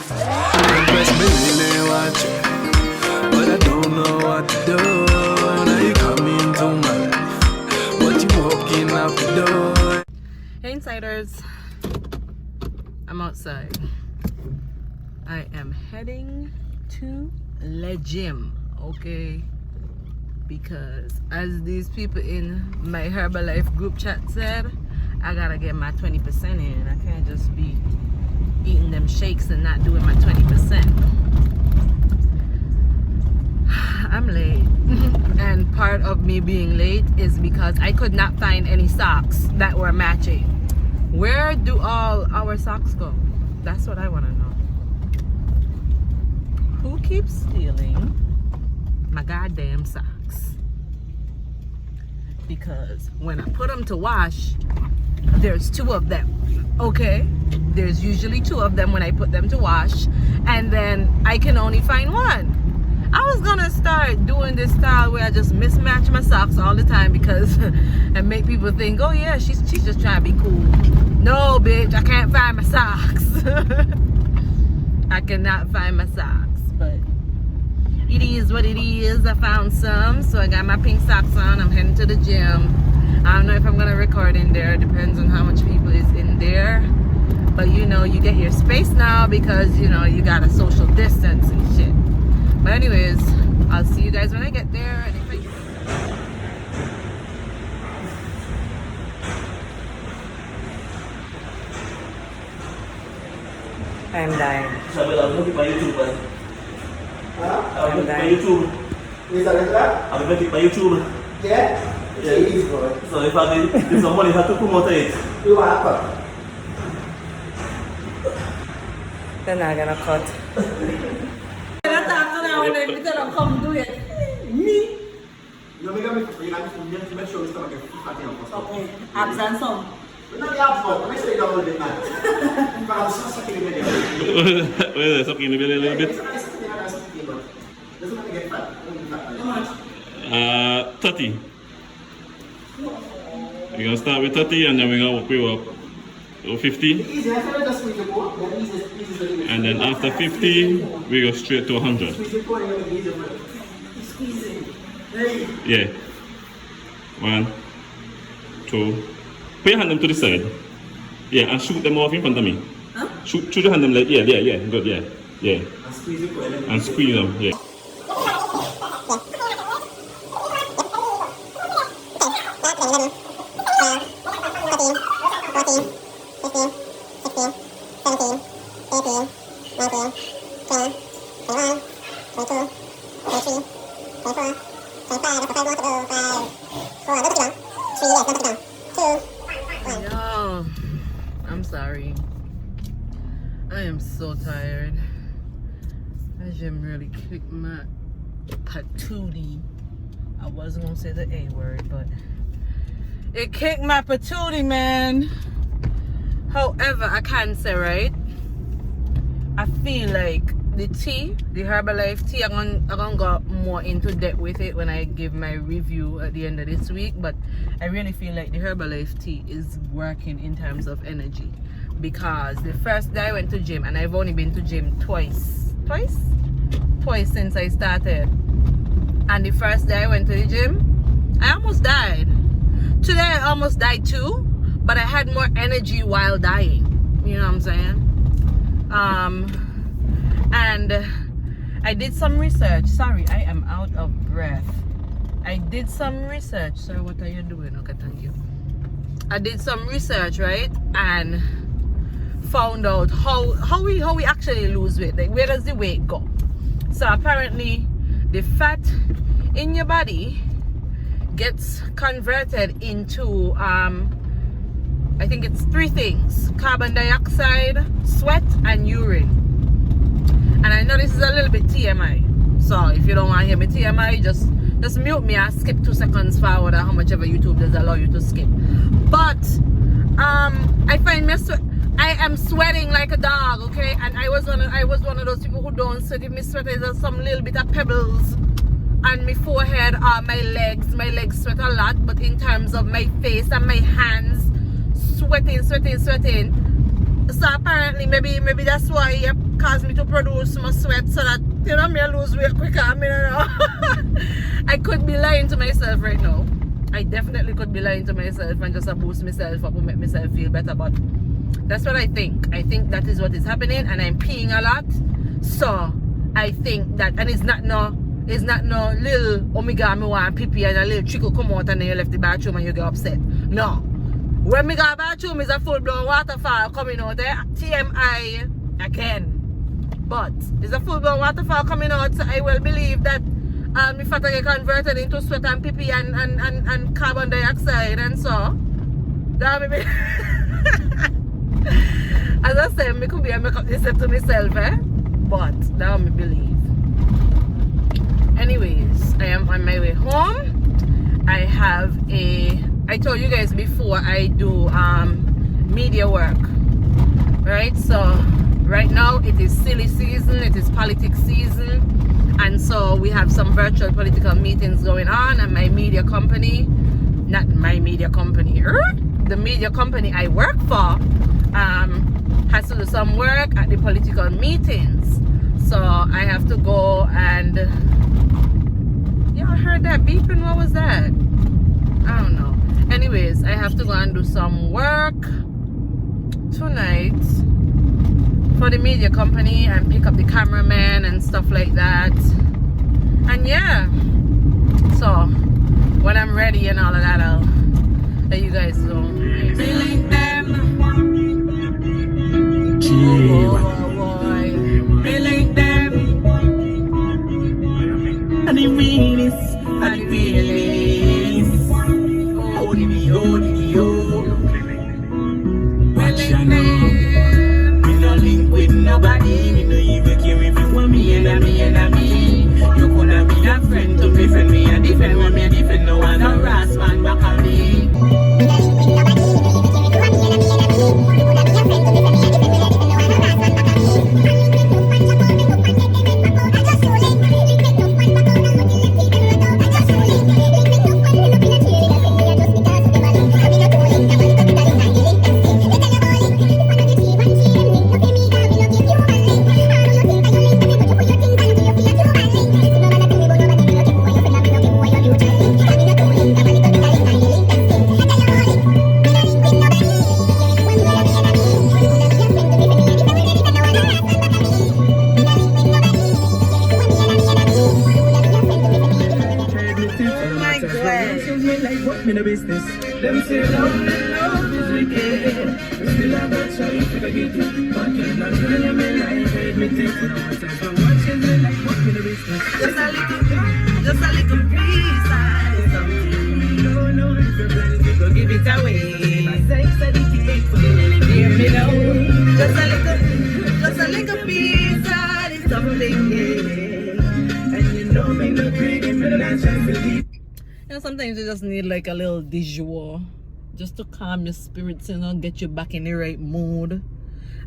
watch. Impress me when they watch. But I don't know what to do. Now you come into my life, but you walking out the door. Hey insiders, I'm outside. I am heading to the gym, okay? Because as these people in my Herbalife group chat said, I gotta get my 20% in. I can't just be eating them shakes and not doing my 20%. I'm late. And part of me being late is because I could not find any socks that were matching. Where do all our socks go? That's what I want to know. Who keeps stealing my goddamn socks? Because when I put them to wash, there's two of them, okay? There's usually two of them when I put them to wash, and then I can only find one. I was gonna start doing this style where I just mismatch my socks all the time because and make people think, oh yeah, she's just trying to be cool. No, bitch, I can't find my socks. I cannot find my socks, but it is what it is. I found some, so I got my pink socks on. I'm heading to the gym. I don't know if I'm gonna record in there. Depends on how much people is in there. But you know, you get your space now because you know you got a social distance and shit. But anyways, I'll see you guys when I get there. And if I'm dying. Sabi lang, hindi pa YouTube ba? Ha? Hindi pa YouTube. Bisa ka? Hindi pa YouTube. Yeah? Yeah, easy boy. So if I did somebody have to promote it. You want to? they're not gonna cut. Me? You make sure it's not like a fatty on post. Okay, abs and some. Not the abs, but let's say you don't do that. But I'm just sucking the video. Well, sucking the belly a little bit. Doesn't want to get fat. How much? 30. We're gonna start with 30 and then we're gonna work way up to 50. Easy, I feel just squeeze the core. Then easy. And then after 50, we go straight to 100. Squeeze the core and you're easier for it. Squeezing. Hey. Yeah. 1, 2. Put your hand them to the side. Yeah, and shoot them off in front of me. Huh? Shoot your hand them like, yeah, good, yeah. And squeeze the core. And squeeze them, yeah. Yo, I'm sorry. I am so tired. The gym really kicked my patootie. I wasn't gonna say the A word, but it kicked my patootie, man. However, I can say, right? I feel like the tea, the Herbalife tea, I'm gonna go more into depth with it when I give my review at the end of this week. But I really feel like the Herbalife tea is working in terms of energy. Because the first day I went to gym, and I've only been to gym twice since I started. And the first day I went to the gym, I almost died. Today I almost died too, but I had more energy while dying. You know what I'm saying? And I did some research. Sorry, I am out of breath. I did some research. Sorry, what are you doing? Okay, thank you. I did some research, right? And found out how we actually lose weight. Like, where does the weight go? So apparently the fat in your body gets converted into I think it's 3 things: carbon dioxide, sweat, and urine. And I know this is a little bit TMI, so if you don't want to hear me TMI, just mute me and skip 2 seconds forward, or how much ever YouTube does allow you to skip. But I find I am sweating like a dog, okay? And I was one of those people who don't sweat. If me sweat, there's some little bit of pebbles on my forehead or my legs sweat a lot. But in terms of my face and my hands, sweating, So apparently maybe that's why he caused me to produce my sweat so that you know me lose weight quicker. I mean, you know. I could be lying to myself right now. I definitely could be lying to myself and just boost myself up and make myself feel better, but that's what I think. I think that is what is happening, and I'm peeing a lot. So I think that, and it's not no little omega me want pee pee and a little trickle come out and then you left the bathroom and you get upset. No. When me go to the bathroom is a full blown waterfall coming out there. TMI again. But it's a full blown waterfall coming out, so I will believe that my fat get converted into sweat and pee pee and carbon dioxide, and so that may be as I said, me could be a make up this to myself, but that me believe. Anyways, I am on my way home. I told you guys before, I do media work, right? So right now it is silly season, it is politics season, and so we have some virtual political meetings going on, and my media company, not my media company, the media company I work for has to do some work at the political meetings. So I have to go and I heard that beeping. What was that? I don't know. Anyways, I have to go and do some work tonight for the media company and pick up the cameraman and stuff like that. And yeah, so when I'm ready and all of that, I'll let you guys know. Feeling them. Oh boy. Feeling them. And the realest. And the realest. Oh, feeling them. Me no link with nobody. Me no even care if you want me and me. You coulda be a friend to me, friend me a defend when me a defend. No one no ras man back on me. Them say love is wicked. Still I got try to get it. But can not really me life hate me take it. Myself and watching me like what me the business. Just a little piece of something. No, if you're planning to go give it away. My sex dedicate for you. Hear me now. Just a little piece of something, yeah. And you know me no greedy, me not trying to leave. You know, sometimes you just need like a little visual just to calm your spirits, you know, get you back in the right mood.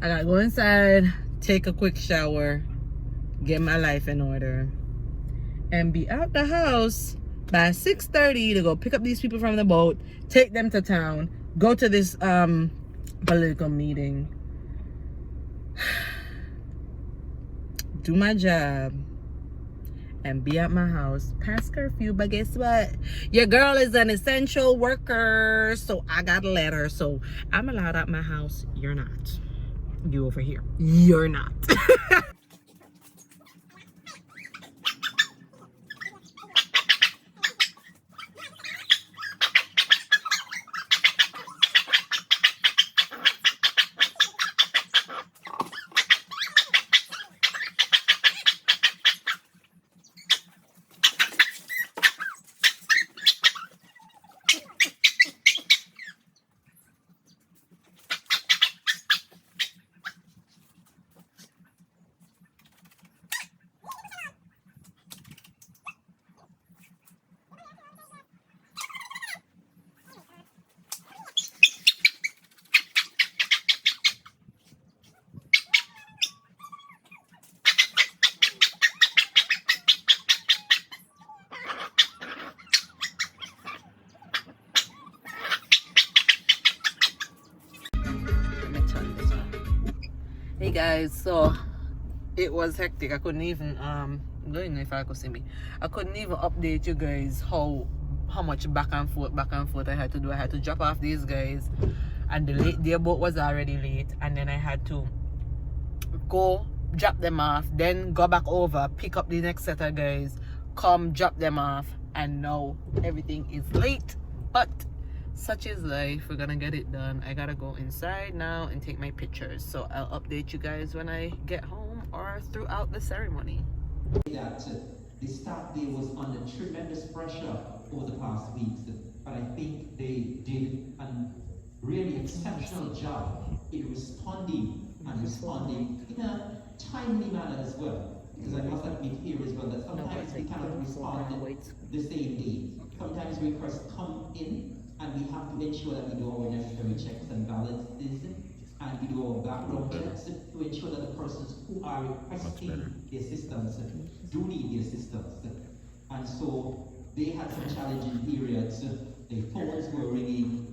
I gotta go inside, take a quick shower, get my life in order, and be out the house by 6:30 to go pick up these people from the boat, take them to town, go to this political meeting, do my job, and be at my house past curfew. But guess what? Your girl is an essential worker, so I got a letter. So I'm allowed at my house. You're not. You over here. You're not. guys, so it was hectic. I couldn't even I don't know if I could see me. I couldn't even update you guys how much back and forth I had to do. I had to drop off these guys, and their boat was already late, and then I had to go drop them off, then go back over, pick up the next set of guys, come drop them off, and now everything is late. But such is life. We're gonna get it done. I gotta go inside now and take my pictures, so I'll update you guys when I get home or throughout the ceremony. That the staff there was under tremendous pressure over the past weeks, but I think they did a really exceptional job in responding in a timely manner as well. Because I must admit here as well that sometimes we cannot respond the same day. Sometimes requests come in and we have to ensure that we do our necessary checks and balances and we do our background checks to ensure that the persons who are requesting the assistance do need the assistance. And so they had some challenging periods. Their phones were ringing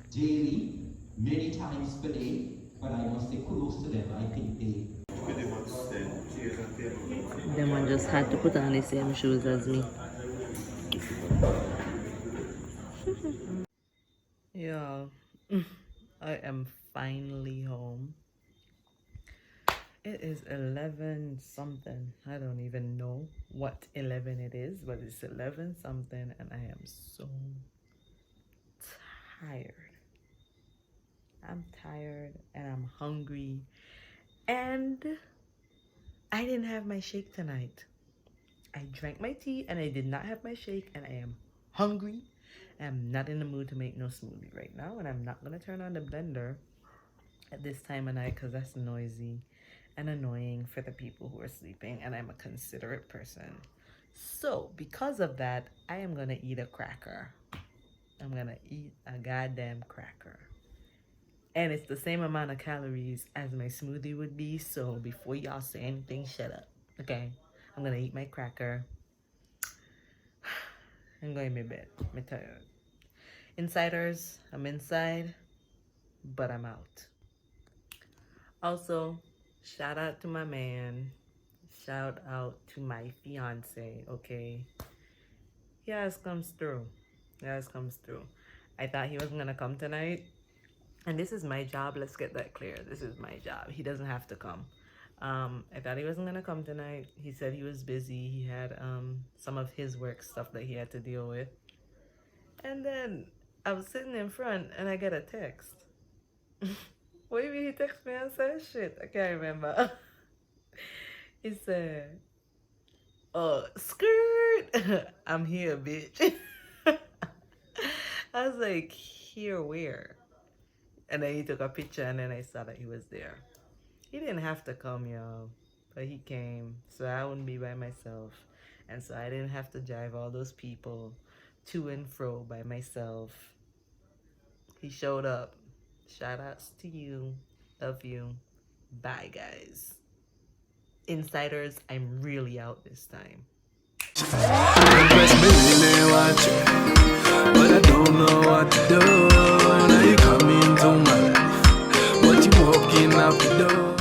daily, many times per day, but I must say kudos to them. I think they Them one just had to put on the same shoes as me. Yeah, I am finally home. It is 11 something. I don't even know what 11 it is, but it's 11 something, and I am so tired. I'm tired and I'm hungry, and I didn't have my shake tonight. I drank my tea and I did not have my shake, and I am hungry. I'm not in the mood to make no smoothie right now, and I'm not gonna turn on the blender at this time of night because that's noisy and annoying for the people who are sleeping, and I'm a considerate person. So because of that, I am gonna eat a cracker. I'm gonna eat a goddamn cracker. And it's the same amount of calories as my smoothie would be, so before y'all say anything, shut up. Okay? I'm gonna eat my cracker. I'm going to bed. I'm tired. Insiders, I'm inside, but I'm out. Also, shout out to my man. Shout out to my fiance, okay? He always comes through. I thought he wasn't gonna come tonight. And this is my job. Let's get that clear. This is my job. He doesn't have to come. I thought he wasn't gonna come tonight. He said he was busy. He had some of his work stuff that he had to deal with. And then I was sitting in front and I get a text. What do you mean he texted me and said shit? I can't remember. He said, "Oh, skirt, I'm here, bitch." I was like, "Here where?" And then he took a picture, and then I saw that he was there. He didn't have to come, y'all, but he came, so I wouldn't be by myself. And so I didn't have to drive all those people to and fro by myself. He showed up. Shout outs to you. Love you. Bye, guys. Insiders, I'm really out this time. But I don't know what to do. Now you come into my life, but you walking out the door.